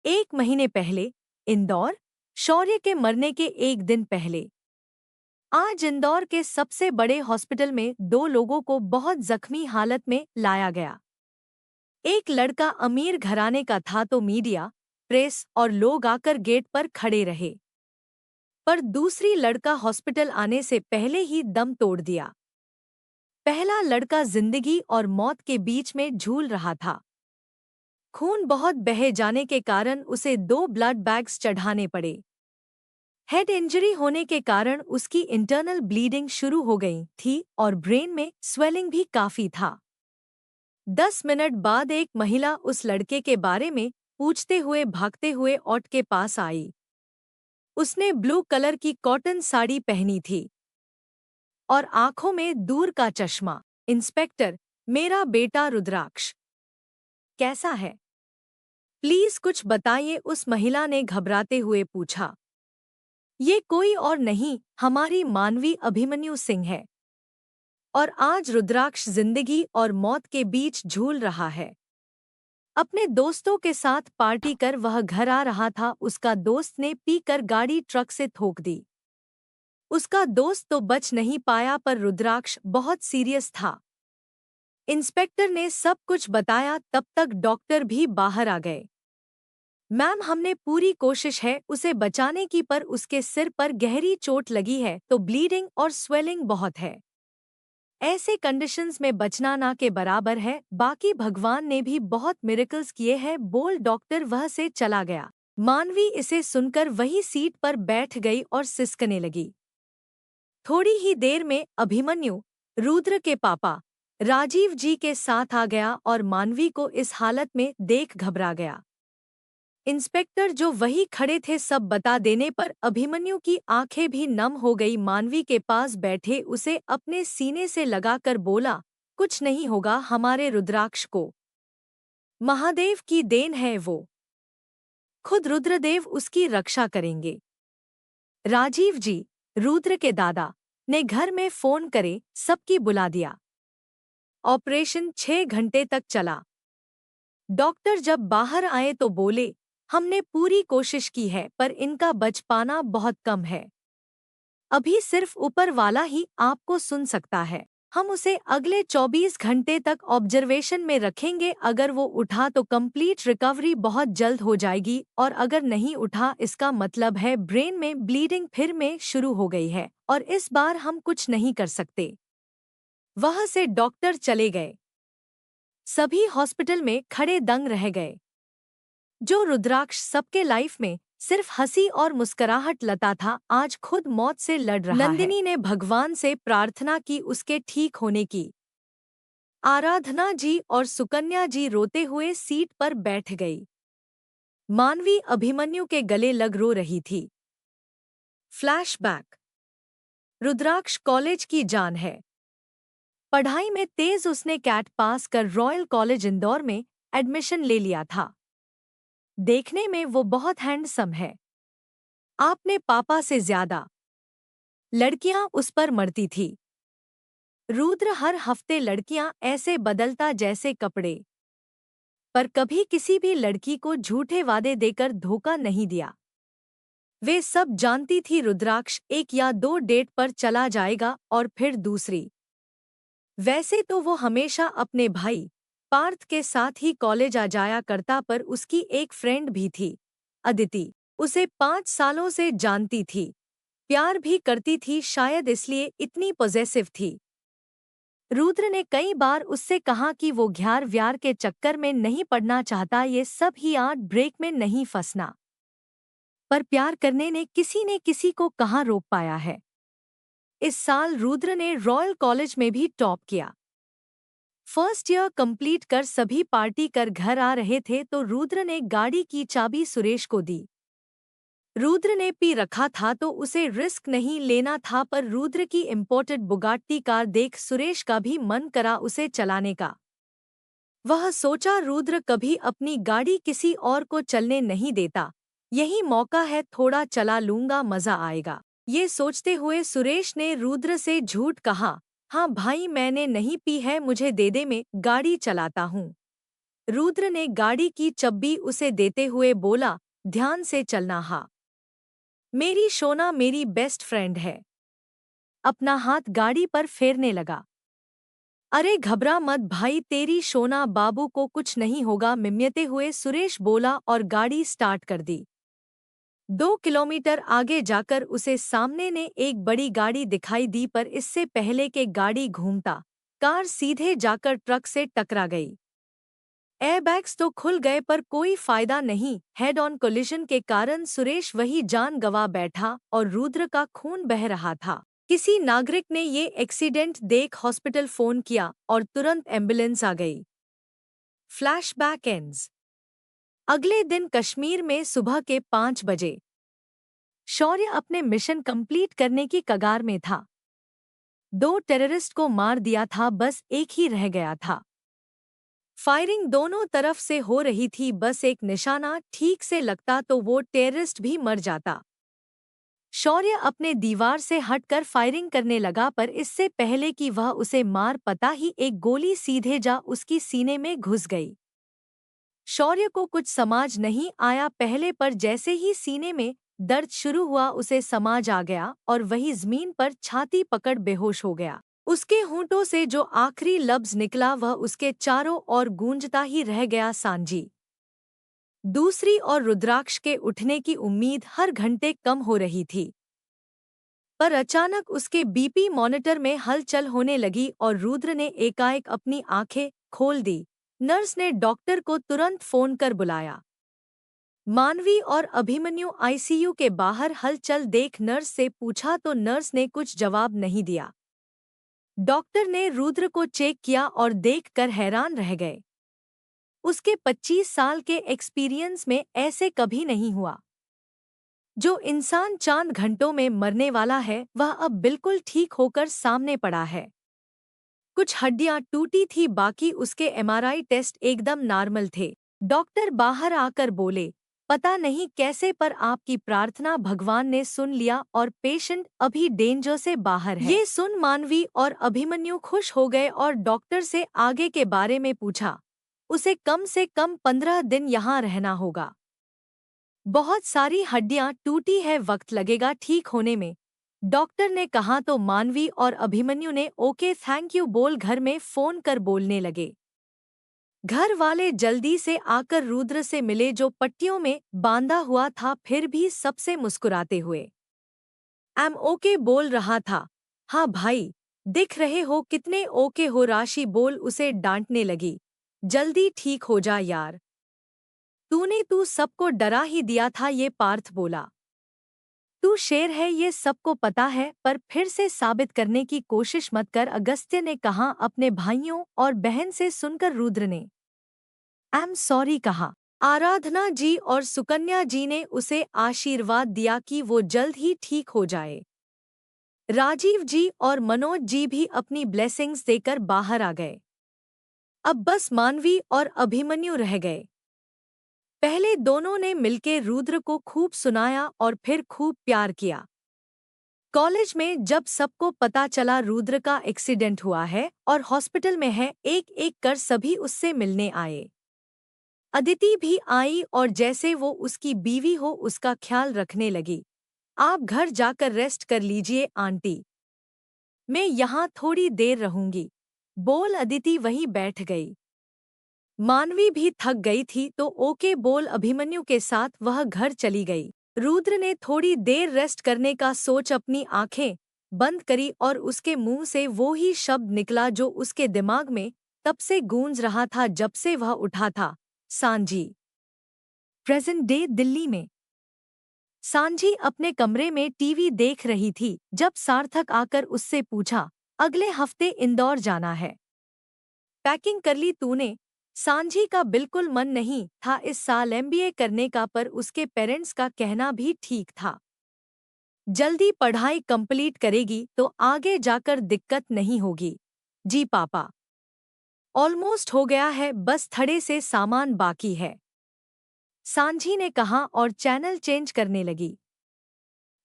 एक महीने पहले इंदौर। शौर्य के मरने के एक दिन पहले आज इंदौर के सबसे बड़े हॉस्पिटल में दो लोगों को बहुत जख्मी हालत में लाया गया। एक लड़का अमीर घराने का था तो मीडिया, प्रेस और लोग आकर गेट पर खड़े रहे, पर दूसरी लड़का हॉस्पिटल आने से पहले ही दम तोड़ दिया। पहला लड़का जिंदगी और मौत के बीच में झूल रहा था। खून बहुत बहे जाने के कारण उसे 2 ब्लड बैग्स चढ़ाने पड़े। हेड इंजरी होने के कारण उसकी इंटरनल ब्लीडिंग शुरू हो गई थी और ब्रेन में स्वेलिंग भी काफी था। 10 मिनट बाद एक महिला उस लड़के के बारे में पूछते हुए भागते हुए ऑट के पास आई। उसने ब्लू कलर की कॉटन साड़ी पहनी थी और आंखों में दूर का चश्मा। इंस्पेक्टर, मेरा बेटा रुद्राक्ष कैसा है? प्लीज कुछ बताइए, उस महिला ने घबराते हुए पूछा। ये कोई और नहीं, हमारी मानवी अभिमन्यु सिंह है और आज रुद्राक्ष जिंदगी और मौत के बीच झूल रहा है। अपने दोस्तों के साथ पार्टी कर वह घर आ रहा था। उसका दोस्त ने पीकर गाड़ी ट्रक से ठोक दी। उसका दोस्त तो बच नहीं पाया पर रुद्राक्ष बहुत सीरियस था। इंस्पेक्टर ने सब कुछ बताया, तब तक डॉक्टर भी बाहर आ गए। मैम, हमने पूरी कोशिश है उसे बचाने की, पर उसके सिर पर गहरी चोट लगी है तो ब्लीडिंग और स्वेलिंग बहुत है। ऐसे कंडीशंस में बचना ना के बराबर है। बाकी भगवान ने भी बहुत मिरेकल्स किए हैं, बोल डॉक्टर वह से चला गया। मानवी इसे सुनकर वही सीट पर बैठ गई और सिसकने लगी। थोड़ी ही देर में अभिमन्यु, रुद्र के पापा, राजीव जी के साथ आ गया और मानवी को इस हालत में देख घबरा गया। इंस्पेक्टर जो वही खड़े थे सब बता देने पर अभिमन्यु की आंखें भी नम हो गई। मानवी के पास बैठे उसे अपने सीने से लगाकर बोला, कुछ नहीं होगा हमारे रुद्राक्ष को, महादेव की देन है वो, खुद रुद्रदेव उसकी रक्षा करेंगे। राजीव जी, रुद्र के दादा, ने घर में फोन करे सबकी बुला दिया। ऑपरेशन 6 घंटे तक चला। डॉक्टर जब बाहर आए तो बोले, हमने पूरी कोशिश की है पर इनका बच पाना बहुत कम है। अभी सिर्फ ऊपर वाला ही आपको सुन सकता है। हम उसे अगले 24 घंटे तक ऑब्जर्वेशन में रखेंगे। अगर वो उठा तो कंप्लीट रिकवरी बहुत जल्द हो जाएगी और अगर नहीं उठा इसका मतलब है ब्रेन में ब्लीडिंग फिर में शुरू हो गई है और इस बार हम कुछ नहीं कर सकते। वहां से डॉक्टर चले गए। सभी हॉस्पिटल में खड़े दंग रह गए। जो रुद्राक्ष सबके लाइफ में सिर्फ हंसी और मुस्कुराहट लाता था, आज खुद मौत से लड़ रहा है। नंदिनी ने भगवान से प्रार्थना की उसके ठीक होने की। आराधना जी और सुकन्या जी रोते हुए सीट पर बैठ गई। मानवी अभिमन्यु के गले लग रो रही थी। फ्लैशबैक। रुद्राक्ष कॉलेज की जान है। पढ़ाई में तेज उसने कैट पास कर रॉयल कॉलेज इंदौर में एडमिशन ले लिया था। देखने में वो बहुत हैंडसम है। आपने पापा से ज्यादा लड़कियां उस पर मरती थी। रुद्र हर हफ्ते लड़कियां ऐसे बदलता जैसे कपड़े, पर कभी किसी भी लड़की को झूठे वादे देकर धोखा नहीं दिया। वे सब जानती थी रुद्राक्ष 1 या 2 डेट पर चला जाएगा और फिर दूसरी। वैसे तो वो हमेशा अपने भाई पार्थ के साथ ही कॉलेज आ जाया करता, पर उसकी एक फ्रेंड भी थी, अदिति। उसे 5 सालों से जानती थी, प्यार भी करती थी, शायद इसलिए इतनी पॉजेसिव थी। रुद्र ने कई बार उससे कहा कि वो घ्यार व्यार के चक्कर में नहीं पड़ना चाहता, ये सब ही आर्ट ब्रेक में नहीं फंसना, पर प्यार करने ने किसी को कहाँ रोक पाया है। इस साल रुद्र ने रॉयल कॉलेज में भी टॉप किया। फर्स्ट ईयर कंप्लीट कर सभी पार्टी कर घर आ रहे थे तो रुद्र ने गाड़ी की चाबी सुरेश को दी। रुद्र ने पी रखा था तो उसे रिस्क नहीं लेना था, पर रुद्र की इंपोर्टेड बुगाट्टी कार देख सुरेश का भी मन करा उसे चलाने का। वह सोचा रुद्र कभी अपनी गाड़ी किसी और को चलने नहीं देता, यही मौका है, थोड़ा चला लूंगा, मजा आएगा। ये सोचते हुए सुरेश ने रुद्र से झूठ कहा, हाँ भाई मैंने नहीं पी है, मुझे दे दे, मैं गाड़ी चलाता हूँ। रुद्र ने गाड़ी की चाबी उसे देते हुए बोला, ध्यान से चलना। हाँ, मेरी सोना मेरी बेस्ट फ्रेंड है। अपना हाथ गाड़ी पर फेरने लगा। अरे घबरा मत भाई, तेरी सोना, बाबू को कुछ नहीं होगा, मिम्यते हुए सुरेश बोला और गाड़ी स्टार्ट कर दी। 2 किलोमीटर आगे जाकर उसे सामने ने एक बड़ी गाड़ी दिखाई दी, पर इससे पहले कि गाड़ी घूमता, कार सीधे जाकर ट्रक से टकरा गई। एयरबैग्स तो खुल गए पर कोई फायदा नहीं। हेड ऑन कोलिजन के कारण सुरेश वही जान गंवा बैठा और रुद्र का खून बह रहा था। किसी नागरिक ने ये एक्सीडेंट देख हॉस्पिटल फोन किया और तुरंत एम्बुलेंस आ गई। Flashback ends. अगले दिन कश्मीर में सुबह के 5 बजे शौर्य अपने मिशन कंप्लीट करने की कगार में था। 2 टेररिस्ट को मार दिया था, बस एक ही रह गया था। फायरिंग दोनों तरफ से हो रही थी, बस एक निशाना ठीक से लगता तो वो टेररिस्ट भी मर जाता। शौर्य अपने दीवार से हटकर फायरिंग करने लगा, पर इससे पहले कि वह उसे मार पता ही एक गोली सीधे जा उसकी सीने में घुस गई। शौर्य को कुछ समझ नहीं आया पहले, पर जैसे ही सीने में दर्द शुरू हुआ उसे समझ आ गया और वही जमीन पर छाती पकड़ बेहोश हो गया। उसके होंठों से जो आखिरी लफ्ज निकला वह उसके चारों ओर गूंजता ही रह गया, सांझी। दूसरी ओर रुद्राक्ष के उठने की उम्मीद हर घंटे कम हो रही थी, पर अचानक उसके बीपी मॉनिटर में हलचल होने लगी और रुद्र ने एकाएक अपनी आंखें खोल दी। नर्स ने डॉक्टर को तुरंत फोन कर बुलाया। मानवी और अभिमन्यु आईसीयू के बाहर हलचल देख नर्स से पूछा तो नर्स ने कुछ जवाब नहीं दिया। डॉक्टर ने रुद्र को चेक किया और देखकर हैरान रह गए। उसके 25 साल के एक्सपीरियंस में ऐसे कभी नहीं हुआ। जो इंसान चंद घंटों में मरने वाला है वह अब बिल्कुल ठीक होकर सामने पड़ा है। कुछ हड्डियां टूटी थी, बाकी उसके एमआरआई टेस्ट एकदम नॉर्मल थे। डॉक्टर बाहर आकर बोले, पता नहीं कैसे पर आपकी प्रार्थना भगवान ने सुन लिया और पेशेंट अभी डेंजर से बाहर है। ये सुन मानवी और अभिमन्यु खुश हो गए और डॉक्टर से आगे के बारे में पूछा। उसे कम से कम 15 दिन यहाँ रहना होगा। बहुत सारी हड्डियां टूटी है, वक्त लगेगा ठीक होने में, डॉक्टर ने कहा तो मानवी और अभिमन्यु ने ओके थैंक यू बोल घर में फोन कर बोलने लगे। घर वाले जल्दी से आकर रुद्र से मिले जो पट्टियों में बांधा हुआ था, फिर भी सबसे मुस्कुराते हुए एम ओके बोल रहा था। हाँ भाई, दिख रहे हो कितने ओके हो, राशि बोल उसे डांटने लगी। जल्दी ठीक हो जा यार, तू सबको डरा ही दिया था, ये पार्थ बोला। तू शेर है ये सबको पता है, पर फिर से साबित करने की कोशिश मत कर, अगस्त्य ने कहा अपने भाइयों और बहन से। सुनकर रुद्र ने I'm सॉरी कहा। आराधना जी और सुकन्या जी ने उसे आशीर्वाद दिया कि वो जल्द ही ठीक हो जाए। राजीव जी और मनोज जी भी अपनी ब्लेसिंग्स देकर बाहर आ गए। अब बस मानवी और अभिमन्यु रह गए। पहले दोनों ने मिलकर रुद्र को खूब सुनाया और फिर खूब प्यार किया। कॉलेज में जब सबको पता चला रुद्र का एक्सीडेंट हुआ है और हॉस्पिटल में है, एक एक कर सभी उससे मिलने आए। अदिति भी आई और जैसे वो उसकी बीवी हो उसका ख्याल रखने लगी। आप घर जाकर रेस्ट कर लीजिए आंटी, मैं यहाँ थोड़ी देर रहूंगी, बोल अदिति वहीं बैठ गई। मानवी भी थक गई थी तो ओके बोल अभिमन्यु के साथ वह घर चली गई। रुद्र ने थोड़ी देर रेस्ट करने का सोच अपनी आंखें बंद करी और उसके मुंह से वो ही शब्द निकला जो उसके दिमाग में तब से गूंज रहा था जब से वह उठा था, सांझी। प्रेजेंट डे दिल्ली में सांझी अपने कमरे में टीवी देख रही थी जब सार्थक आकर उससे पूछा, अगले हफ्ते इंदौर जाना है, पैकिंग कर ली तूने? सांझी का बिल्कुल मन नहीं था इस साल एमबीए करने का, पर उसके पेरेंट्स का कहना भी ठीक था। जल्दी पढ़ाई कंप्लीट करेगी तो आगे जाकर दिक्कत नहीं होगी। जी पापा, ऑलमोस्ट हो गया है, बस थोड़े से सामान बाकी है, सांझी ने कहा और चैनल चेंज करने लगी।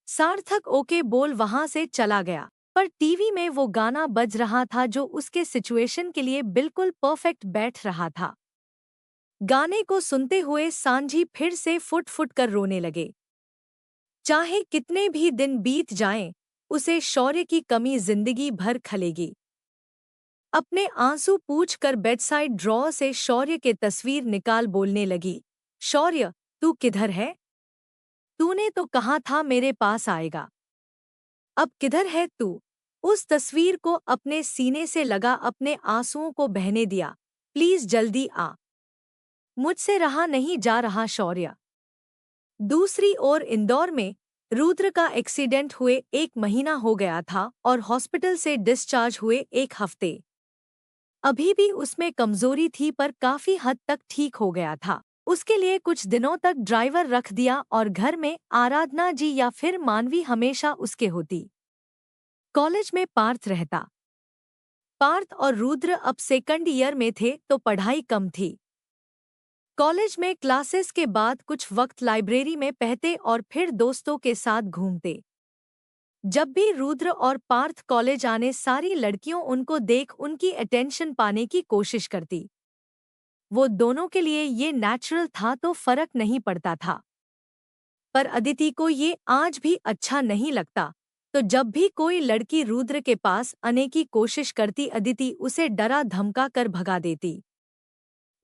सार्थक ओके बोल वहां से चला गया, पर टीवी में वो गाना बज रहा था जो उसके सिचुएशन के लिए बिल्कुल परफेक्ट बैठ रहा था। गाने को सुनते हुए सांझी फिर से फुट फुट कर रोने लगे। चाहे कितने भी दिन बीत जाएं, उसे शौर्य की कमी जिंदगी भर खलेगी। अपने आंसू पूंछकर बेडसाइड ड्रॉ से शौर्य के तस्वीर निकाल बोलने लगी, शौर्य, तू किधर है? तूने तो कहा था मेरे पास आएगा। अब किधर है तू? उस तस्वीर को अपने सीने से लगा अपने आंसुओं को बहने दिया। प्लीज जल्दी आ। मुझसे रहा नहीं जा रहा शौर्य। दूसरी ओर इंदौर में रुद्र का एक्सीडेंट हुए 1 महीना हो गया था और हॉस्पिटल से डिस्चार्ज हुए 1 हफ्ते। अभी भी उसमें कमजोरी थी पर काफी हद तक ठीक हो गया था। उसके लिए कुछ दिनों तक ड्राइवर रख दिया और घर में आराधना जी या फिर मानवी हमेशा उसके होती। कॉलेज में पार्थ रहता। पार्थ और रुद्र अब सेकंड ईयर में थे तो पढ़ाई कम थी। कॉलेज में क्लासेस के बाद कुछ वक्त लाइब्रेरी में पढ़ते और फिर दोस्तों के साथ घूमते। जब भी रुद्र और पार्थ कॉलेज आने सारी लड़कियों उनको देख उनकी अटेंशन पाने की कोशिश करती। वो दोनों के लिए ये नेचुरल था तो फर्क नहीं पड़ता था। पर अदिति को ये आज भी अच्छा नहीं लगता, तो जब भी कोई लड़की रुद्र के पास आने की कोशिश करती अदिति उसे डरा धमका कर भगा देती।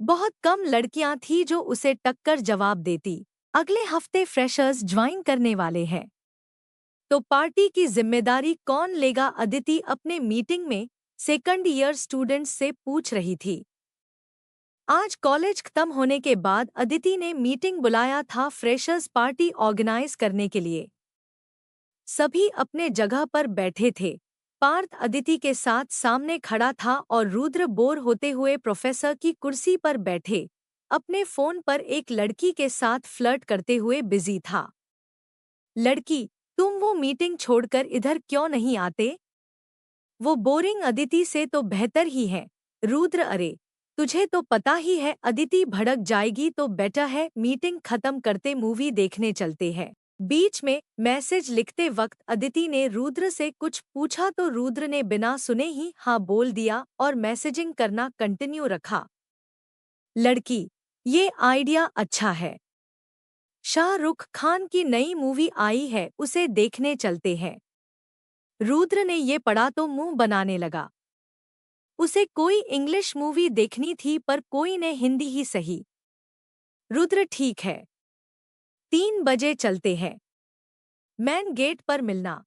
बहुत कम लड़कियां थी जो उसे टक्कर जवाब देती। अगले हफ्ते फ्रेशर्स ज्वाइन करने वाले हैं, तो पार्टी की जिम्मेदारी कौन लेगा? अदिति अपने मीटिंग में सेकंड ईयर स्टूडेंट्स से पूछ रही थी। आज कॉलेज खत्म होने के बाद अदिति ने मीटिंग बुलाया था फ्रेशर्स पार्टी ऑर्गेनाइज करने के लिए। सभी अपने जगह पर बैठे थे। पार्थ अदिति के साथ सामने खड़ा था और रुद्र बोर होते हुए प्रोफेसर की कुर्सी पर बैठे अपने फोन पर एक लड़की के साथ फ्लर्ट करते हुए बिजी था। लड़की, तुम वो मीटिंग छोड़कर इधर क्यों नहीं आते? वो बोरिंग अदिति से तो बेहतर ही है। रुद्र, अरे तुझे तो पता ही है अदिति भड़क जाएगी तो बेटर है मीटिंग खत्म करते मूवी देखने चलते हैं। बीच में मैसेज लिखते वक्त अदिति ने रुद्र से कुछ पूछा तो रुद्र ने बिना सुने ही हाँ बोल दिया और मैसेजिंग करना कंटिन्यू रखा। लड़की, ये आइडिया अच्छा है। शाहरुख खान की नई मूवी आई है, उसे देखने चलते हैं। रुद्र ने ये पढ़ा तो मुंह बनाने लगा। उसे कोई इंग्लिश मूवी देखनी थी पर कोई ने हिंदी ही सही। रुद्र, ठीक है, 3 बजे चलते हैं, मैन गेट पर मिलना।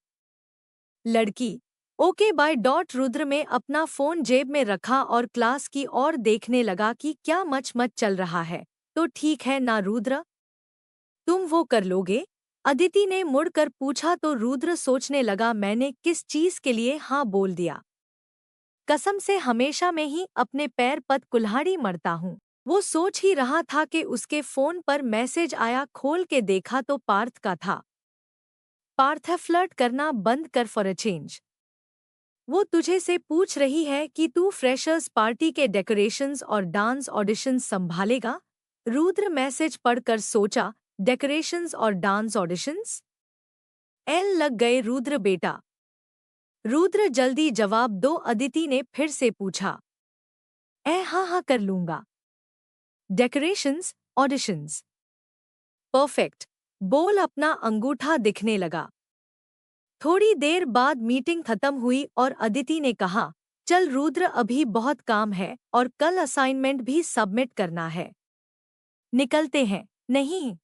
लड़की, ओके बाय। रुद्र में अपना फोन जेब में रखा और क्लास की ओर देखने लगा कि क्या मच चल रहा है। तो ठीक है ना रुद्र, तुम वो कर लोगे? अदिति ने मुड़कर पूछा तो रुद्र सोचने लगा, मैंने किस चीज के लिए हाँ बोल दिया। कसम से हमेशा में ही अपने पैर पद कुल्हाड़ी मरता हूँ। वो सोच ही रहा था कि उसके फोन पर मैसेज आया। खोल के देखा तो पार्थ का था। पार्थ, फ्लर्ट करना बंद कर फॉर अ चेंज। वो तुझे से पूछ रही है कि तू फ्रेशर्स पार्टी के डेकोरेशंस और डांस ऑडिशंस संभालेगा। रुद्र मैसेज पढ़कर सोचा, डेकोरेशंस और डांस ऑडिशंस? एल लग गए रुद्र बेटा। रुद्र, जल्दी जवाब दो। अदिति ने फिर से पूछा। हाँ हाँ कर लूंगा। Decorations, auditions, perfect. बोल अपना अंगूठा दिखने लगा। थोड़ी देर बाद मीटिंग खत्म हुई और अदिति ने कहा, चल रुद्र, अभी बहुत काम है और कल असाइनमेंट भी सबमिट करना है। निकलते हैं। नहीं,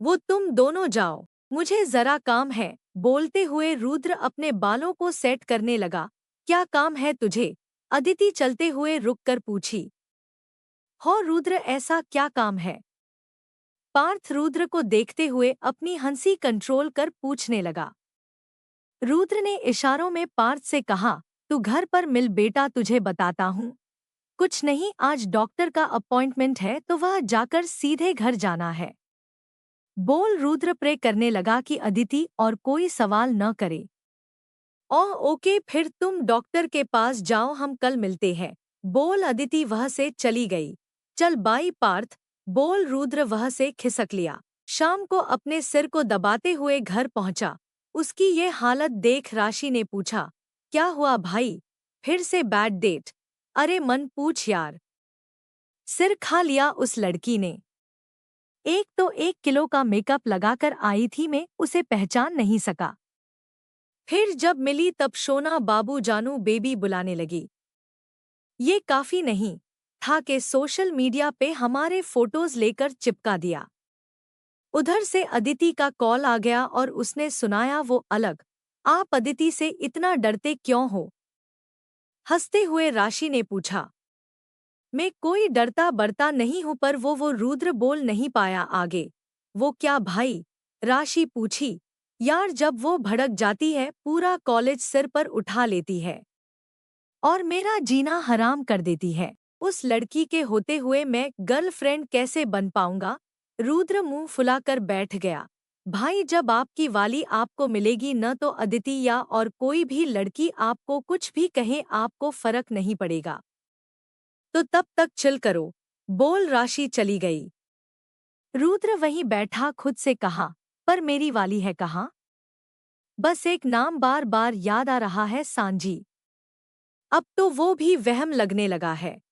वो तुम दोनों जाओ, मुझे जरा काम है। बोलते हुए रुद्र अपने बालों को सेट करने लगा। क्या काम है तुझे? अदिति चलते हुए रुककर पूछी। हो रुद्र, ऐसा क्या काम है? पार्थ रुद्र को देखते हुए अपनी हंसी कंट्रोल कर पूछने लगा। रुद्र ने इशारों में पार्थ से कहा, तू घर पर मिल बेटा, तुझे बताता हूँ। कुछ नहीं, आज डॉक्टर का अपॉइंटमेंट है तो वह जाकर सीधे घर जाना है। बोल रुद्र प्रे करने लगा कि अदिति और कोई सवाल न करे। ओह ओके, फिर तुम डॉक्टर के पास जाओ, हम कल मिलते हैं। बोल अदिति वह से चली गई। चल बाई पार्थ। बोल रुद्र वह से खिसक लिया। शाम को अपने सिर को दबाते हुए घर पहुंचा। उसकी ये हालत देख राशि ने पूछा, क्या हुआ भाई, फिर से बैड डेट? अरे मन पूछ यार। सिर खा लिया उस लड़की ने। एक तो 1 किलो का मेकअप लगाकर आई थी, मैं उसे पहचान नहीं सका। फिर जब मिली तब शोना बाबू जानू बेबी बुलाने लगी। ये काफी नहीं था कि सोशल मीडिया पे हमारे फोटोज लेकर चिपका दिया। उधर से अदिति का कॉल आ गया और उसने सुनाया वो अलग। आप अदिति से इतना डरते क्यों हो? हंसते हुए राशि ने पूछा। मैं कोई डरता बरता नहीं हूं, पर वो रुद्र बोल नहीं पाया आगे। वो क्या भाई? राशि पूछी। यार, जब वो भड़क जाती है पूरा कॉलेज सिर पर उठा लेती है और मेरा जीना हराम कर देती है। उस लड़की के होते हुए मैं गर्लफ्रेंड कैसे बन पाऊंगा? रुद्र मुंह फुलाकर बैठ गया। भाई, जब आपकी वाली आपको मिलेगी न, तो अदिति या और कोई भी लड़की आपको कुछ भी कहे आपको फर्क नहीं पड़ेगा। तो तब तक चिल करो, बोल राशि चली गई। रुद्र वहीं बैठा खुद से कहा, पर मेरी वाली है कहाँ? बस एक नाम बार बार याद आ रहा है, सांझी। अब तो वो भी वहम लगने लगा है।